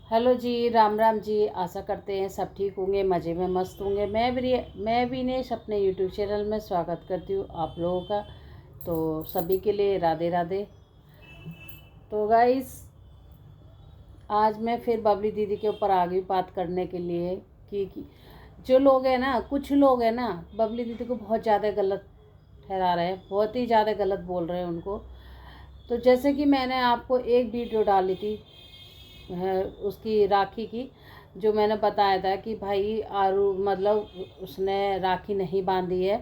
Hello जी, राम राम जी। आशा करते हैं सब ठीक होंगे, मज़े में मस्त होंगे। मैं विनेश अपने यूट्यूब चैनल में स्वागत करती हूँ आप लोगों का। तो सभी के लिए राधे राधे। तो गाइस, आज मैं फिर बबली दीदी के ऊपर आ गई बात करने के लिए कि जो लोग हैं ना, कुछ लोग हैं ना, बबली दीदी को बहुत ज़्यादा गलत ठहरा रहे हैं, बहुत ही ज़्यादा गलत बोल रहे हैं उनको। तो जैसे कि मैंने आपको एक वीडियो डाली थी है उसकी राखी की, जो मैंने बताया था कि भाई आरू मतलब उसने राखी नहीं बांधी है।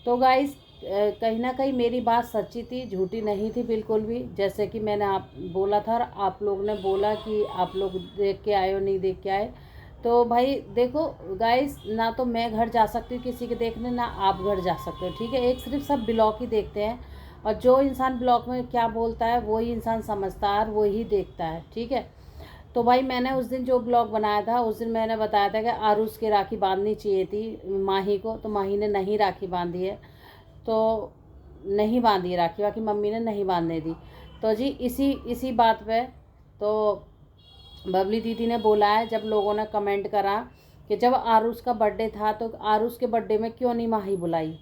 तो गाइस, कहीं ना कहीं मेरी बात सच्ची थी, झूठी नहीं थी बिल्कुल भी। जैसे कि मैंने आप बोला था और आप लोग ने बोला कि आप लोग देख के आए हो, नहीं देख के आए। तो भाई देखो गाइस, ना तो मैं घर जा सकती हूँ किसी के देखने, ना आप घर जा सकते हो, ठीक है। एक सिर्फ सब ब्लॉग ही देखते हैं, और जो इंसान ब्लॉग में क्या बोलता है वही इंसान समझता है और वही देखता है, ठीक है। तो भाई मैंने उस दिन जो ब्लॉग बनाया था, उस दिन मैंने बताया था कि आरुष की राखी बांधनी चाहिए थी माही को, तो माही ने नहीं राखी बांधी है। तो नहीं बांधी राखी, बाकी मम्मी ने नहीं बांधने दी। तो जी इसी इसी बात पे तो बबली दीदी ने बोला है, जब लोगों ने कमेंट करा कि जब आरुष का बर्थडे था तो आरुष के बर्थडे में क्यों नहीं माही बुलाई।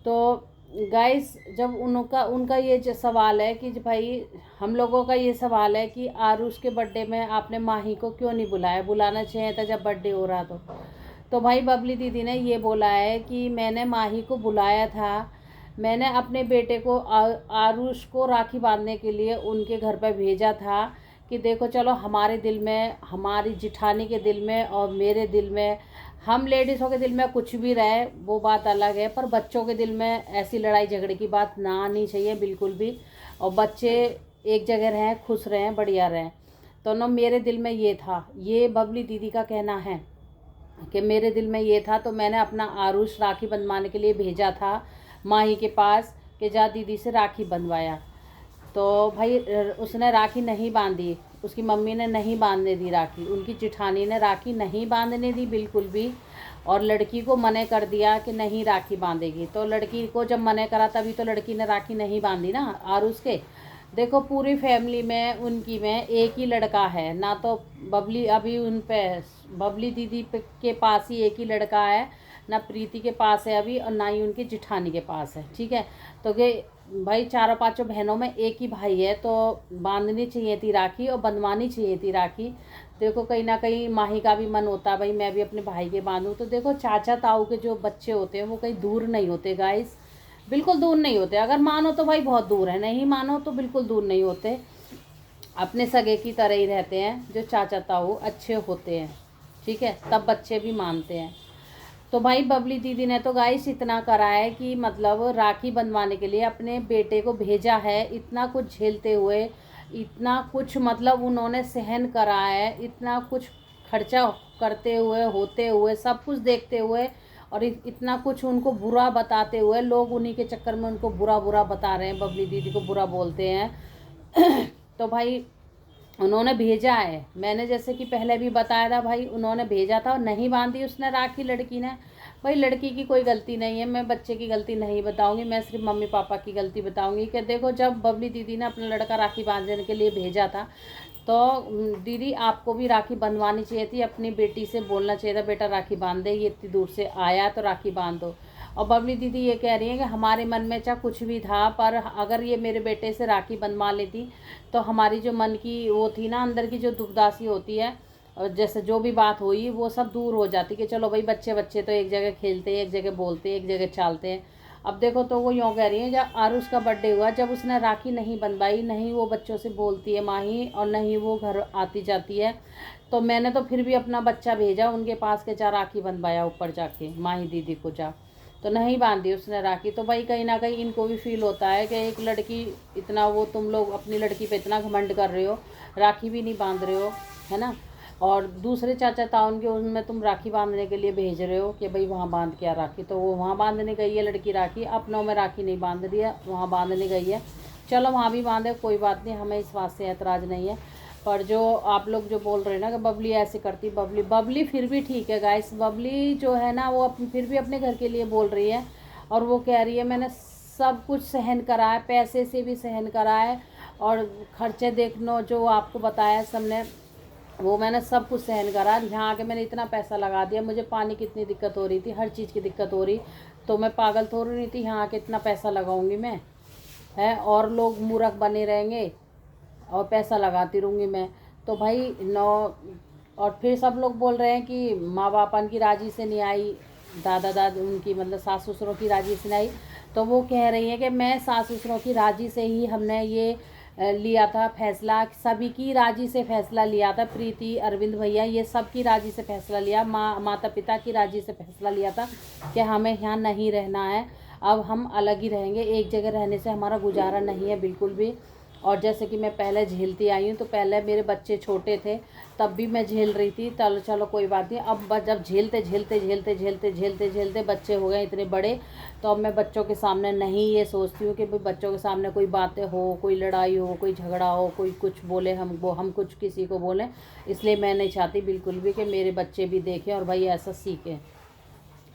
तो गाइस, जब उनका उनका ये जो सवाल है कि भाई, हम लोगों का ये सवाल है कि आरुष के बर्थडे में आपने माही को क्यों नहीं बुलाया, बुलाना चाहिए था जब बर्थडे हो रहा। तो भाई बबली दीदी ने ये बोला है कि मैंने माही को बुलाया था, मैंने अपने बेटे को आरुष को राखी बांधने के लिए उनके घर पर भेजा था कि देखो चलो, हमारे दिल में, हमारी जिठानी के दिल में और मेरे दिल में, हम लेडीज़ों के दिल में कुछ भी रहे वो बात अलग है, पर बच्चों के दिल में ऐसी लड़ाई झगड़े की बात ना आनी चाहिए बिल्कुल भी। और बच्चे एक जगह रहें, खुश रहें, बढ़िया रहें। तो ना मेरे दिल में ये था, ये बबली दीदी का कहना है कि मेरे दिल में ये था, तो मैंने अपना आरुष राखी बंधवाने के लिए भेजा था माही के पास कि जा दीदी से राखी बंधवाया। तो भाई उसने राखी नहीं बांधी, उसकी मम्मी ने नहीं बांधने दी राखी, उनकी जिठानी ने राखी नहीं बांधने दी बिल्कुल भी। और लड़की को मने कर दिया कि नहीं राखी बांधेगी। तो लड़की को जब मने करा तभी तो लड़की ने राखी नहीं बांधी ना आरुष के। देखो पूरी फैमिली में उनकी में एक ही लड़का है ना, तो बबली अभी उन पे बबली दीदी के पास ही एक ही लड़का है, ना प्रीति के पास है अभी, और ना ही उनकी जिठानी के पास है, ठीक है। तो कि भाई चारों पांचों बहनों में एक ही भाई है, तो बांधनी चाहिए थी राखी और बंधवानी चाहिए थी राखी। देखो कहीं ना कहीं माही का भी मन होता है भाई मैं भी अपने भाई के बांधूँ। तो देखो चाचा ताऊ के जो बच्चे होते हैं वो कहीं दूर नहीं होते गाइस, बिल्कुल दूर नहीं होते। अगर मानो तो भाई बहुत दूर है, नहीं मानो तो बिल्कुल दूर नहीं होते, अपने सगे की तरह ही रहते हैं। जो चाचा ताऊ अच्छे होते हैं, ठीक है, तब बच्चे भी मानते हैं। तो भाई बबली दीदी ने तो गाइस इतना करा है कि मतलब राखी बंधवाने के लिए अपने बेटे को भेजा है, इतना कुछ झेलते हुए, इतना कुछ मतलब उन्होंने सहन करा है, इतना कुछ खर्चा करते हुए, होते हुए, सब कुछ देखते हुए, और इतना कुछ उनको बुरा बताते हुए, लोग उन्हीं के चक्कर में उनको बुरा बुरा बता रहे हैं, बबली दीदी को बुरा बोलते हैं। तो भाई उन्होंने भेजा है, मैंने जैसे कि पहले भी बताया था भाई, उन्होंने भेजा था और नहीं बांधी उसने राखी लड़की ने। भाई लड़की की कोई गलती नहीं है, मैं बच्चे की गलती नहीं बताऊंगी, मैं सिर्फ मम्मी पापा की गलती बताऊंगी कि देखो जब बबली दीदी ने अपना लड़का राखी बांधने के लिए भेजा था, तो दीदी आपको भी राखी बंधवानी चाहिए थी, अपनी बेटी से बोलना चाहिए था बेटा राखी बांध दे, ये इतनी दूर से आया तो राखी बांध दो। और बबली दीदी ये कह रही है कि हमारे मन में चाहे कुछ भी था, पर अगर ये मेरे बेटे से राखी बंधवा लेती तो हमारी जो मन की वो थी ना, अंदर की जो दुखदासी होती है, और जैसे जो भी बात हुई वो सब दूर हो जाती कि चलो भाई बच्चे बच्चे तो एक जगह खेलते हैं, एक जगह बोलते हैं, एक जगह चालते हैं। अब देखो तो वो यूँ कह रही है, जब आरुष का बर्थडे हुआ, जब उसने राखी नहीं बंधवाई, नहीं वो बच्चों से बोलती है माही, और नहीं वो घर आती जाती है, तो मैंने तो फिर भी अपना बच्चा भेजा उनके पास के जा राखी बंधवाया ऊपर जाके माही दीदी को जा, तो नहीं बांधी उसने राखी। तो भाई कहीं ना कहीं इनको भी फील होता है कि एक लड़की, इतना वो तुम लोग अपनी लड़की पे इतना घमंड कर रहे हो, राखी भी नहीं बांध रहे हो, है ना। और दूसरे चाचा ताउन के उनमें तुम राखी बांधने के लिए भेज रहे हो कि भाई वहाँ बांध के आ राखी, तो वो वहाँ बांधने गई है लड़की राखी, अपनों में राखी नहीं बांध रही है, वहाँ बांधने गई है। चलो वहाँ भी बांधे, कोई बात नहीं, हमें इस बात से ऐतराज़ नहीं है। पर जो आप लोग जो बोल रहे हैं ना कि बबली ऐसे करती, बबली बबली फिर भी ठीक है गाइस, बबली जो है ना वो फिर भी अपने घर के लिए बोल रही है, और वो कह रही है मैंने सब कुछ सहन करा है, पैसे से भी सहन करा है, और खर्चे देख लो जो आपको बताया सबने, वो मैंने सब कुछ सहन करा। यहाँ आके मैंने इतना पैसा लगा दिया, मुझे पानी की इतनी दिक्कत हो रही थी, हर चीज़ की दिक्कत हो रही, तो मैं पागल थोड़ी नहीं थी यहाँ आके इतना पैसा लगाऊंगी मैं, है। और लोग मूर्ख बने रहेंगे और पैसा लगाती रहूँगी मैं। तो भाई नौ, और फिर सब लोग बोल रहे हैं कि माँ बाप की राजी से नहीं आई, दादा दादी उनकी मतलब सास ससुरों की राजी से नहीं आई। तो वो कह रही हैं कि मैं सास ससुरों की राजी से ही हमने ये लिया था फैसला, सभी की राजी से फैसला लिया था, प्रीति अरविंद भैया ये सब की राजी से फैसला लिया, माता पिता की राजी से फैसला लिया था कि हमें यहाँ नहीं रहना है, अब हम अलग ही रहेंगे, एक जगह रहने से हमारा गुजारा नहीं है बिल्कुल भी। और जैसे कि मैं पहले झेलती आई हूँ, तो पहले मेरे बच्चे छोटे थे तब भी मैं झेल रही थी, चलो चलो कोई बात नहीं। अब जब झेलते झेलते झेलते झेलते झेलते झेलते बच्चे हो गए इतने बड़े, तो अब मैं बच्चों के सामने नहीं ये सोचती हूँ कि भाई बच्चों के सामने कोई बातें हो, कोई लड़ाई हो, कोई झगड़ा हो, कोई कुछ बोले हम कुछ किसी को बोलें। इसलिए मैं नहीं चाहती बिल्कुल भी कि मेरे बच्चे भी देखें और भाई ऐसा सीखें,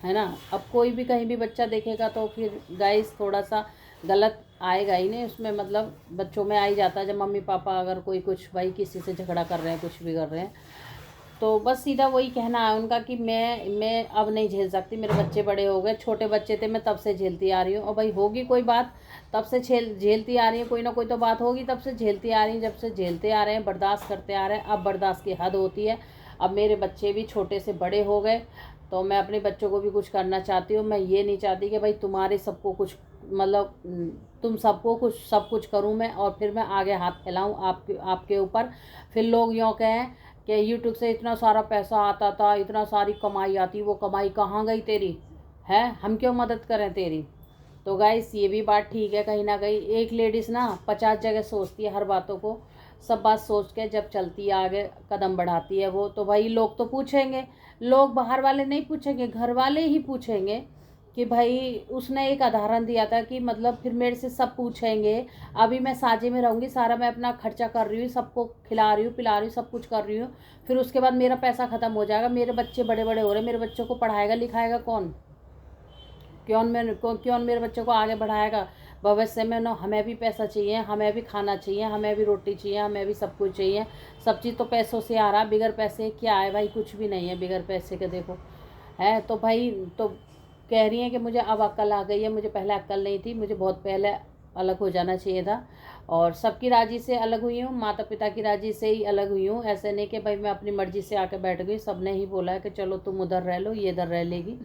है ना। अब कोई भी कहीं भी बच्चा देखेगा तो फिर गाइस थोड़ा सा गलत आएगा ही नहीं उसमें, मतलब बच्चों में आ ही जाता है जब मम्मी पापा अगर कोई कुछ भाई किसी से झगड़ा कर रहे हैं, कुछ भी कर रहे हैं। तो बस सीधा वही कहना है उनका कि मैं अब नहीं झेल सकती, मेरे बच्चे बड़े हो गए, छोटे बच्चे थे मैं तब से झेलती आ रही हूँ, और भाई होगी कोई बात तब से झेलती आ रही हूँ, कोई ना कोई तो बात होगी, तब से झेलती आ रही हूँ, जब से झेलते आ रहे हैं, बर्दाश्त करते आ रहे हैं। अब बर्दाश्त की हद होती है। अब मेरे बच्चे भी छोटे से बड़े हो गए, तो मैं अपने बच्चों को भी कुछ करना चाहती हूँ। मैं ये नहीं चाहती कि भाई तुम्हारे सबको कुछ मतलब तुम सबको कुछ सब कुछ करूँ मैं, और फिर मैं आगे हाथ फैलाऊँ आपके ऊपर, फिर लोग यूँ कहें कि यूट्यूब से इतना सारा पैसा आता था, इतना सारी कमाई आती, वो कमाई कहाँ गई तेरी, है, हम क्यों मदद करें तेरी। तो गाइस ये भी बात ठीक है, कहीं ना कहीं एक लेडीज़ ना 50 जगह सोचती है हर बातों को, सब बात सोच के जब चलती है आगे कदम बढ़ाती है वो, तो भाई लोग तो पूछेंगे, लोग बाहर वाले नहीं पूछेंगे, घर वाले ही पूछेंगे कि भाई उसने एक उदाहरण दिया था कि मतलब फिर मेरे से सब पूछेंगे, अभी मैं साझे में रहूँगी, सारा मैं अपना खर्चा कर रही हूँ, सबको खिला रही हूँ पिला रही हूँ, सब कुछ कर रही हूँ, फिर उसके बाद मेरा पैसा ख़त्म हो जाएगा, मेरे बच्चे बड़े बड़े हो रहे हैं, मेरे बच्चों को पढ़ाएगा लिखाएगा कौन, कौन मेरे बच्चों को आगे बढ़ाएगा भविष्य में ना। हमें भी पैसा चाहिए, हमें भी खाना चाहिए, हमें भी रोटी चाहिए, हमें भी सब कुछ चाहिए, सब चीज़ तो पैसों से आ रहा, बिगर पैसे क्या है भाई, कुछ भी नहीं है बिगर पैसे के, देखो है। तो भाई तो कह रही हैं कि मुझे अब अक्ल आ गई है, मुझे पहले अक्ल नहीं थी, मुझे बहुत पहले अलग हो जाना चाहिए था, और सबकी राजी से अलग हुई हूँ, माता पिता की राजी से ही अलग हुई हूँ, ऐसे नहीं कि भाई मैं अपनी मर्जी से आके बैठ गई, सब ने ही बोला है कि चलो तुम उधर रह लो, ये इधर रह लेगी,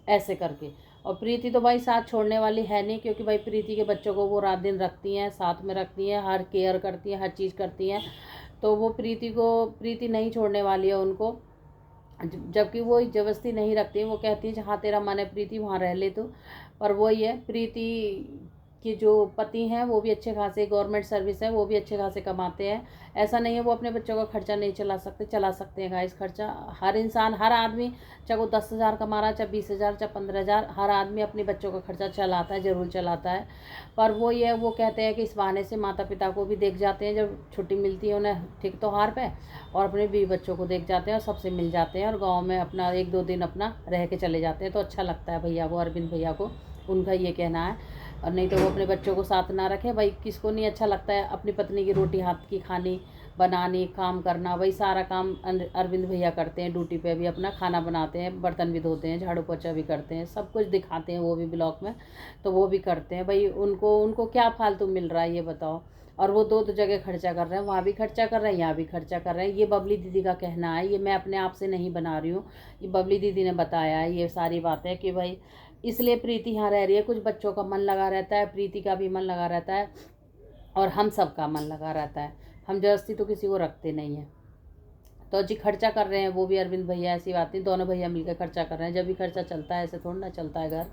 ऐसे करके। और प्रीति तो भाई साथ छोड़ने वाली है नहीं, क्योंकि भाई प्रीति के बच्चों को वो रात दिन रखती हैं, साथ में रखती हैं, हर केयर करती हैं, हर चीज़ करती हैं, तो वो प्रीति नहीं छोड़ने वाली है उनको, जबकि वो ज़बरदस्ती नहीं रखती, वो कहती है जहाँ तेरा मन है प्रीति वहाँ रह ले तो। पर वही है, प्रीति के जो पति हैं वो भी अच्छे खासे गवर्नमेंट सर्विस है, वो भी अच्छे खासे कमाते हैं, ऐसा नहीं है वो अपने बच्चों का खर्चा नहीं चला सकते हैं गाइस। खर्चा हर इंसान, हर आदमी, चाहे वो 10,000 कमा रहा है, चाहे 20,000, चाहे 15,000, हर आदमी अपने बच्चों का खर्चा चलाता है, ज़रूर चलाता है। पर वो ये वो कहते हैं कि इस बहाने से माता पिता को भी देख जाते हैं, जब छुट्टी मिलती है उन्हें ठीक त्योहार पे, और अपने बीवी बच्चों को देख जाते हैं और सबसे मिल जाते हैं, और गाँव में अपना 1-2 दिन अपना रह के चले जाते हैं, तो अच्छा लगता है भैया को, अरविंद भैया को, उनका ये कहना है। और नहीं तो वो अपने बच्चों को साथ ना रखे, भाई किसको नहीं अच्छा लगता है अपनी पत्नी की रोटी हाथ की खानी, बनानी, काम करना, वही सारा काम अरविंद भैया करते हैं, ड्यूटी पे भी अपना खाना बनाते हैं, बर्तन भी धोते हैं, झाड़ू पोछा भी करते हैं, सब कुछ दिखाते हैं वो भी ब्लॉग में, तो वो भी करते हैं भाई। उनको क्या फालतू मिल रहा है ये बताओ। और वो दो जगह खर्चा कर रहे हैं, वहाँ भी खर्चा कर रहे हैं, यहाँ भी खर्चा कर रहे हैं। ये बबली दीदी का कहना है, ये मैं अपने आप से नहीं बना रही हूँ, ये बबली दीदी ने बताया है ये सारी बातें कि भाई इसलिए प्रीति यहाँ रह रही है, कुछ बच्चों का मन लगा रहता है, प्रीति का भी मन लगा रहता है, और हम सब का मन लगा रहता है, हम जबरदस्ती तो किसी को रखते नहीं हैं। तो जी खर्चा कर रहे हैं वो भी अरविंद भैया, ऐसी बात नहीं, दोनों भैया मिलकर खर्चा कर रहे हैं, जब भी खर्चा चलता है ऐसे थोड़ा ना चलता है घर।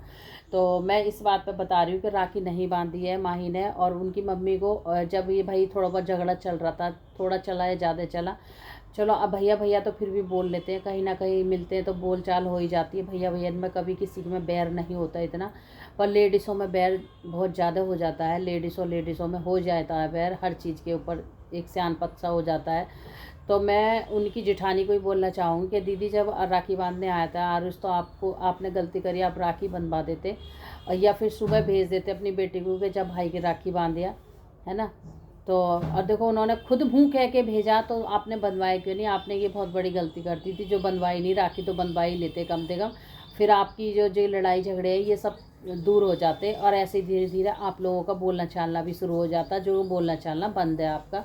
तो मैं इस बात पे बता रही हूँ कि राखी नहीं बांधी है माही ने, और उनकी मम्मी को जब ये भाई थोड़ा बहुत झगड़ा चल रहा था, थोड़ा चला या ज़्यादा चला, चलो अब भैया भैया तो फिर भी बोल लेते हैं, कहीं ना कहीं मिलते हैं तो बोल चाल हो ही जाती है, भैया भैया में कभी किसी में बैर नहीं होता इतना, पर लेडीज़ों में बैर बहुत ज़्यादा हो जाता है, लेडीज़ों में हो जाता है बैर, हर चीज़ के ऊपर एक सियान पत्सा हो जाता है। तो मैं उनकी जेठानी को ही बोलना चाहूँगी कि दीदी जब राखी बांधने आया था आरुष, तो आपने गलती करी, आप राखी बंधवा देते, या फिर सुबह भेज देते अपनी बेटी को कि जब भाई की राखी बांधिया, है ना। तो और देखो उन्होंने खुद मुँह कह के भेजा, तो आपने बनवाया क्यों नहीं? आपने ये बहुत बड़ी गलती कर दी थी, जो बनवाई नहीं, राखी तो बनवा ही लेते कम से कम। फिर आपकी जो जो लड़ाई झगड़े है ये सब दूर हो जाते, और ऐसे धीरे धीरे आप लोगों का बोलना चालना भी शुरू हो जाता, जो बोलना चालना बंद है आपका।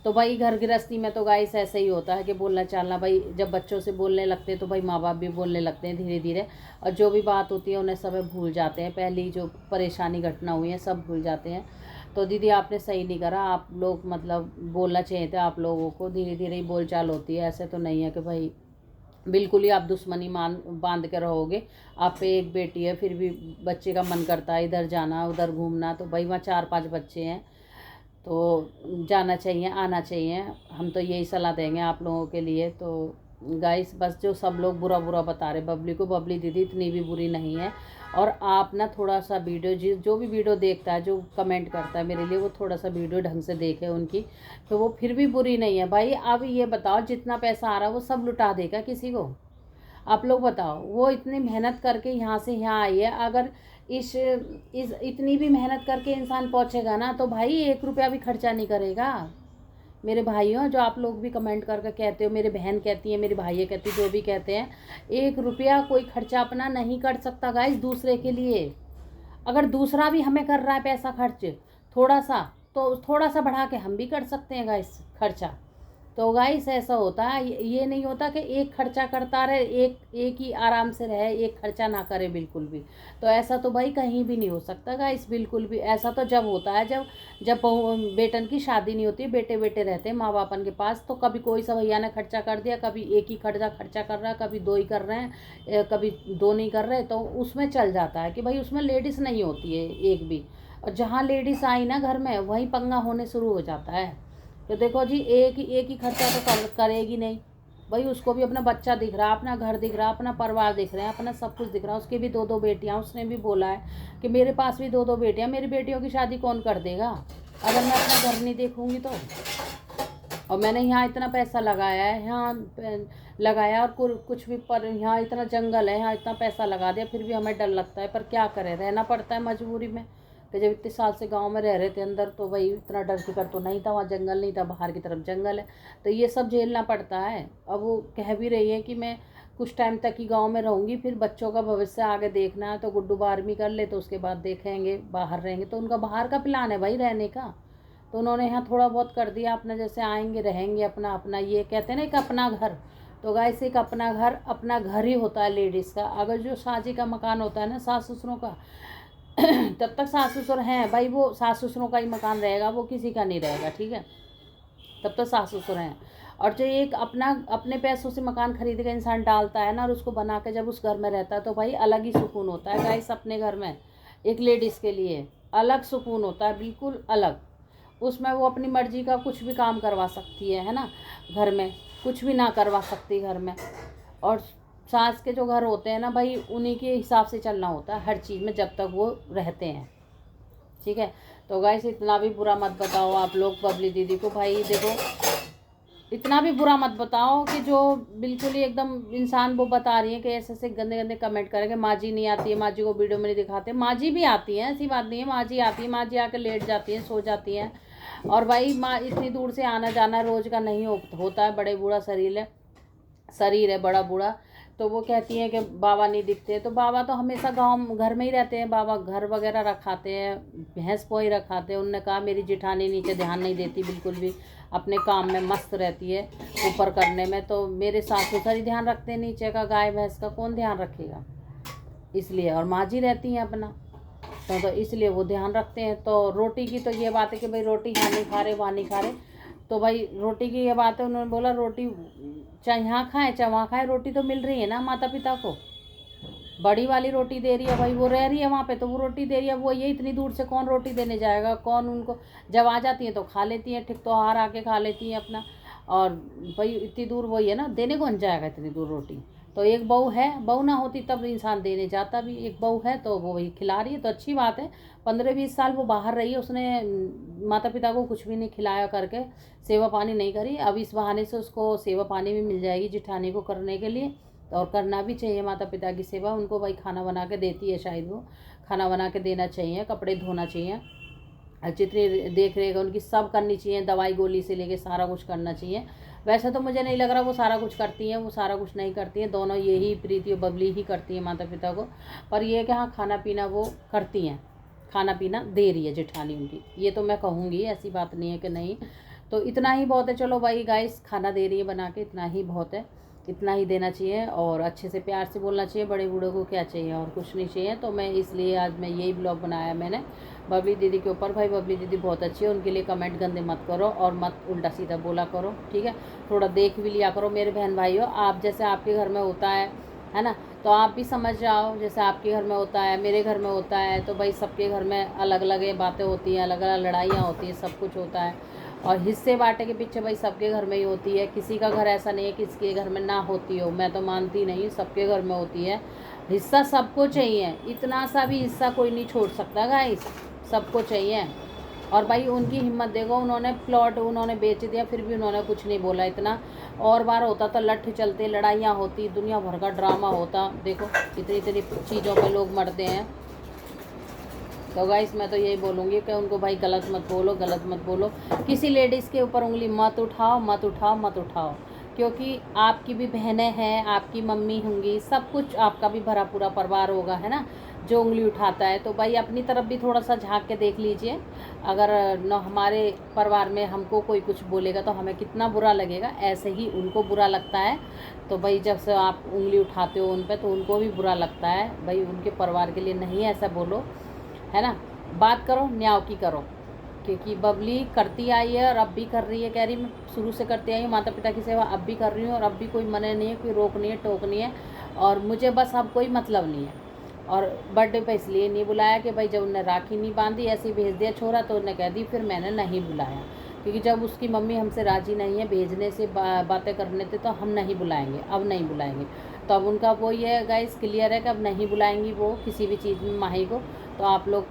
तो भाई घर गृहस्थी में तो गाइस ऐसे ही होता है कि बोलना चालना, भाई जब बच्चों से बोलने लगते हैं तो भाई माँ बाप भी बोलने लगते हैं धीरे धीरे, और जो भी बात होती है उन्हें सब भूल जाते हैं, पहली जो परेशानी घटना हुई है सब भूल जाते हैं। तो दीदी आपने सही नहीं करा, आप लोग मतलब बोलना चाहिए था आप लोगों को, धीरे धीरे ही बोलचाल होती है, ऐसे तो नहीं है कि भाई बिल्कुल ही आप दुश्मनी मान बांध के रहोगे। आप पे एक बेटी है, फिर भी बच्चे का मन करता है इधर जाना उधर घूमना, तो भाई वहाँ 4-5 बच्चे हैं तो जाना चाहिए आना चाहिए। हम तो यही सलाह देंगे आप लोगों के लिए। तो गाइस बस जो सब लोग बुरा बुरा बता रहे बबली को, बबली दीदी इतनी भी बुरी नहीं है। और आप ना थोड़ा सा वीडियो जो भी वीडियो देखता है, जो कमेंट करता है मेरे लिए, वो थोड़ा सा वीडियो ढंग से देखे उनकी, तो वो फिर भी बुरी नहीं है भाई। अब ये बताओ जितना पैसा आ रहा है वो सब लुटा देगा किसी को? आप लोग बताओ, वो इतनी मेहनत करके यहाँ से यहाँ आई है, अगर इस इतनी भी मेहनत करके इंसान पहुँचेगा ना, तो भाई 1 रुपया भी खर्चा नहीं करेगा। मेरे भाइयों, जो आप लोग भी कमेंट करके कहते हो, मेरी बहन कहती है, मेरी भाइयाँ कहती है, जो भी कहते हैं, 1 रुपया कोई खर्चा अपना नहीं कर सकता गाइस दूसरे के लिए। अगर दूसरा भी हमें कर रहा है पैसा खर्च थोड़ा सा, तो थोड़ा सा बढ़ा के हम भी कर सकते हैं गाइस खर्चा। तो गाइस ऐसा होता है, ये नहीं होता कि एक खर्चा करता रहे, एक ही आराम से रहे, एक खर्चा ना करे बिल्कुल भी। तो ऐसा तो भाई कहीं भी नहीं हो सकता गाइस, बिल्कुल भी। ऐसा तो जब होता है जब जब बेटन की शादी नहीं होती, बेटे बेटे रहते हैं माँ बापन के पास, तो कभी कोई सा भैया ने खर्चा कर दिया, कभी एक ही खर्चा कर रहा है, कभी 2 ही कर रहे हैं, कभी 2 नहीं कर रहे, तो उसमें चल जाता है कि भाई उसमें लेडीज़ नहीं होती है एक भी। और जहाँ लेडीज़ आई ना घर में, वहीं पंगा होने शुरू हो जाता है। तो देखो जी, एक ही खर्चा तो करेगी नहीं भाई, उसको भी अपना बच्चा दिख रहा, अपना घर दिख रहा, अपना परिवार दिख रहा है, अपना सब कुछ दिख रहा है। उसकी भी 2-2 बेटियां, उसने भी बोला है कि मेरे पास भी 2-2 बेटियां, मेरी बेटियों की शादी कौन कर देगा अगर मैं अपना घर नहीं देखूंगी तो? और मैंने यहाँ इतना पैसा लगाया है, यहाँ लगाया, और कुछ भी, पर यहाँ इतना जंगल है, यहाँ इतना पैसा लगा दिया, फिर भी हमें डर लगता है। पर क्या करें, रहना पड़ता है मजबूरी में। तो जब इतने साल से गांव में रह रहे थे अंदर, तो भाई इतना डर फिक्र तो नहीं था, वहाँ जंगल नहीं था, बाहर की तरफ जंगल है, तो ये सब झेलना पड़ता है। अब वो कह भी रही है कि मैं कुछ टाइम तक ही गांव में रहूँगी, फिर बच्चों का भविष्य आगे देखना है, तो गुड्डू 12वीं कर ले तो उसके बाद देखेंगे, बाहर रहेंगे। तो उनका बाहर का प्लान है भाई रहने का, तो उन्होंने यहाँ थोड़ा बहुत कर दिया अपना, जैसे आएंगे रहेंगे अपना अपना, ये कहते हैं ना एक अपना घर। तो गाइस एक अपना घर ही होता है लेडीज़ का। अगर जो शादी का मकान होता है ना सास ससुरों का, तब तक सास ससुर हैं भाई, वो सास ससुरों का ही मकान रहेगा, वो किसी का नहीं रहेगा, ठीक है? तब तक सास ससुर हैं। और जो एक अपना अपने पैसों से मकान खरीद के इंसान डालता है ना, और उसको बना के जब उस घर में रहता है, तो भाई अलग ही सुकून होता है गाइस। अपने घर में एक लेडीज़ के लिए अलग सुकून होता है, बिल्कुल अलग। उसमें वो अपनी मर्जी का कुछ भी काम करवा सकती है ना? घर में कुछ भी ना करवा सकती घर में। और सास के जो घर होते हैं ना भाई, उन्हीं के हिसाब से चलना होता है हर चीज़ में, जब तक वो रहते हैं, ठीक है? तो गाइस इतना भी बुरा मत बताओ आप लोग बबली दीदी को, भाई देखो इतना भी बुरा मत बताओ कि जो बिल्कुल ही एकदम इंसान वो बता रही है कि ऐसे ऐसे गंदे गंदे कमेंट करेंगे, माँ जी नहीं आती है, माँ जी को वीडियो में नहीं दिखाते। माँ जी भी आती हैं, ऐसी बात नहीं है, माँ जी आती है, माँ जी आके लेट जाती हैं, सो जाती हैं। और भाई माँ इतनी दूर से आना जाना रोज़ का नहीं होता है, बड़े बूढ़ा शरीर है बड़ा बूढ़ा। तो वो कहती हैं कि बाबा नहीं दिखते, तो बाबा तो हमेशा गांव घर में ही रहते हैं, बाबा घर वगैरह रखाते हैं, भैंस पोई रखाते हैं। उनने कहा मेरी जिठानी नीचे ध्यान नहीं देती बिल्कुल भी, अपने काम में मस्त रहती है ऊपर करने में, तो मेरे सास ससुर ही ध्यान रखते हैं नीचे का, गाय भैंस का कौन ध्यान रखेगा? इसलिए, और माँ जी रहती हैं अपना, तो इसलिए वो ध्यान रखते हैं। तो रोटी की तो ये बात है कि भाई रोटी यहाँ नहीं खा रहे वहाँ नहीं खा रहे, तो भाई रोटी की ये बात है, उन्होंने बोला रोटी चाहे यहाँ खाएं चाहे वहाँ खाएं, रोटी तो मिल रही है ना माता पिता को, बड़ी वाली रोटी दे रही है भाई, वो रह रही है वहाँ पे तो वो रोटी दे रही है। वो ये इतनी दूर से कौन रोटी देने जाएगा, कौन उनको, जब आ जाती हैं तो खा लेती हैं, ठीक त्योहार आके खा लेती हैं अपना। और भाई इतनी दूर वही है ना, देने कौन जाएगा इतनी दूर रोटी? तो एक बहू है, बहू ना होती तब इंसान देने जाता भी, एक बहू है तो वो वही खिला रही है, तो अच्छी बात है। 15-20 साल वो बाहर रही है, उसने माता पिता को कुछ भी नहीं खिलाया करके, सेवा पानी नहीं करी। अब इस बहाने से उसको सेवा पानी भी मिल जाएगी जिठानी को करने के लिए, और करना भी चाहिए माता पिता की सेवा। उनको भाई खाना बना के देती है, शायद वो खाना बना के देना चाहिए, कपड़े धोना चाहिए, जितनी देख रेख उनकी सब करनी चाहिए, दवाई गोली से लेके सारा कुछ करना चाहिए। वैसे तो मुझे नहीं लग रहा वो सारा कुछ करती हैं, वो सारा कुछ नहीं करती हैं, दोनों यही प्रीति और बबली ही करती हैं माता पिता को। पर ये कि हाँ खाना पीना वो करती हैं, खाना पीना दे रही है जेठानी उनकी, ये तो मैं कहूँगी, ऐसी बात नहीं है कि नहीं। तो इतना ही बहुत है। चलो भाई गाइस, खाना दे रही है बना के, इतना ही बहुत है, इतना ही देना चाहिए और अच्छे से प्यार से बोलना चाहिए। बड़े बूढ़ों को क्या चाहिए और कुछ नहीं चाहिए। तो मैं इसलिए आज मैं यही ब्लॉग बनाया मैंने बबली दीदी के ऊपर। भाई बबली दीदी बहुत अच्छी है, उनके लिए कमेंट गंदे मत करो और मत उल्टा सीधा बोला करो, ठीक है। थोड़ा देख भी लिया करो मेरे बहन भाइयों, आप जैसे आपके घर में होता है ना, तो आप भी समझ जाओ जैसे आपके घर में होता है, मेरे घर में होता है। तो भाई सबके घर में अलग अलग बातें होती हैं, अलग अलग लड़ाइयाँ होती हैं, सब कुछ होता है। और हिस्से बांटे के पीछे भाई सबके घर में ही होती है, किसी का घर ऐसा नहीं है कि किसके घर में ना होती हो। मैं तो मानती नहीं, सबके घर में होती है। हिस्सा सबको चाहिए, इतना सा भी हिस्सा कोई नहीं छोड़ सकता गाइस, सबको चाहिए। और भाई उनकी हिम्मत देखो, उन्होंने प्लॉट उन्होंने बेच दिया फिर भी उन्होंने कुछ नहीं बोला। इतना और बार होता तो लठ चलते, लड़ाइयाँ होती, दुनिया भर का ड्रामा होता। देखो इतनी इतनी चीज़ों पे लोग मरते हैं। तो गाइस मैं तो यही बोलूँगी कि उनको भाई गलत मत बोलो, गलत मत बोलो, किसी लेडीज़ के ऊपर उंगली मत उठाओ, मत उठाओ, मत उठाओ। क्योंकि आपकी भी बहनें हैं, आपकी मम्मी होंगी, सब कुछ आपका भी भरा पूरा परिवार होगा, है ना, जो उंगली उठाता है। तो भाई अपनी तरफ भी थोड़ा सा झांक के देख लीजिए। अगर न हमारे परिवार में हमको कोई कुछ बोलेगा तो हमें कितना बुरा लगेगा, ऐसे ही उनको बुरा लगता है। तो भाई जब से आप उंगली उठाते हो उन पर तो उनको भी बुरा लगता है। भाई उनके परिवार के लिए नहीं ऐसा बोलो, है ना। बात करो न्याय की करो, क्योंकि बबली करती आई है और अब भी कर रही है। कह रही मैं शुरू से करती आई हूँ माता पिता की सेवा, अब भी कर रही हूँ और अब भी कोई मने नहीं है, कोई रोक नहीं है, टोक नहीं है। और मुझे बस अब कोई मतलब नहीं है। और बर्थडे पे इसलिए नहीं बुलाया कि भाई जब उन्हें राखी नहीं बांधी, ऐसे ही भेज दिया छोरा, तो उन्हें कह दी फिर मैंने नहीं बुलाया। क्योंकि जब उसकी मम्मी हमसे राज़ी नहीं है भेजने से, बातें करने से, तो हम नहीं बुलाएंगे, अब नहीं बुलाएंगे। तो अब उनका वो ये गाइस क्लियर है कि अब नहीं बुलाएंगी वो किसी भी चीज़ में माही को। तो आप लोग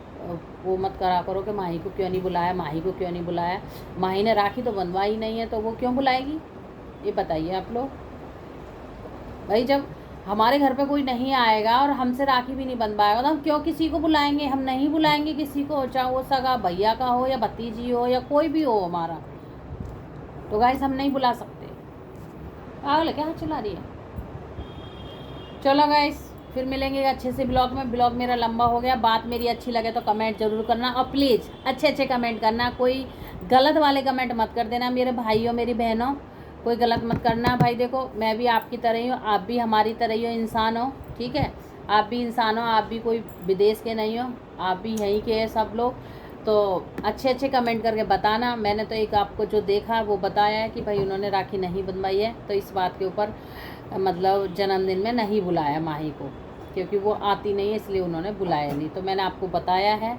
वो मत करा करो कि माही को क्यों नहीं बुलाया, माही को क्यों नहीं बुलाया। माही ने राखी तो बंधवाई नहीं है तो वो क्यों बुलाएगी, ये बताइए आप लोग। भाई जब हमारे घर पे कोई नहीं आएगा और हमसे राखी भी नहीं बंधवाएगा तो हम क्यों किसी को बुलाएंगे। हम नहीं बुलाएंगे किसी को, चाहे वो सगा भैया का हो या भतीजी हो या कोई भी हो हमारा। तो गाइस हम नहीं बुला सकते। पागल है क्या चला रही है। चलो गाइस फिर मिलेंगे अच्छे से ब्लॉग में। ब्लॉग मेरा लंबा हो गया, बात मेरी अच्छी लगे तो कमेंट ज़रूर करना और प्लीज़ अच्छे अच्छे कमेंट करना, कोई गलत वाले कमेंट मत कर देना मेरे भाइयों मेरी बहनों, कोई गलत मत करना। भाई देखो मैं भी आपकी तरह ही हूँ, आप भी हमारी तरह ही हो, इंसान हो, ठीक है। आप भी इंसान हो, आप भी कोई विदेश के नहीं हो, आप भी यहीं के हैं सब लोग। तो अच्छे अच्छे कमेंट करके बताना। मैंने तो एक आपको जो देखा वो बताया है कि भाई उन्होंने राखी नहीं बंधवाई है, तो इस बात के ऊपर मतलब जन्मदिन में नहीं बुलाया माही को, क्योंकि वो आती नहीं है इसलिए उन्होंने बुलाया नहीं। तो मैंने आपको बताया है।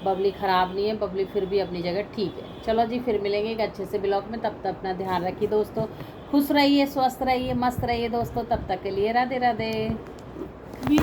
बबली ख़राब नहीं है, बबली फिर भी अपनी जगह ठीक है। चलो जी फिर मिलेंगे एक अच्छे से ब्लॉग में, तब तक अपना ध्यान रखिए दोस्तों, खुश रहिए, स्वस्थ रहिए, मस्त रहिए दोस्तों। तब तक के लिए राधे राधे।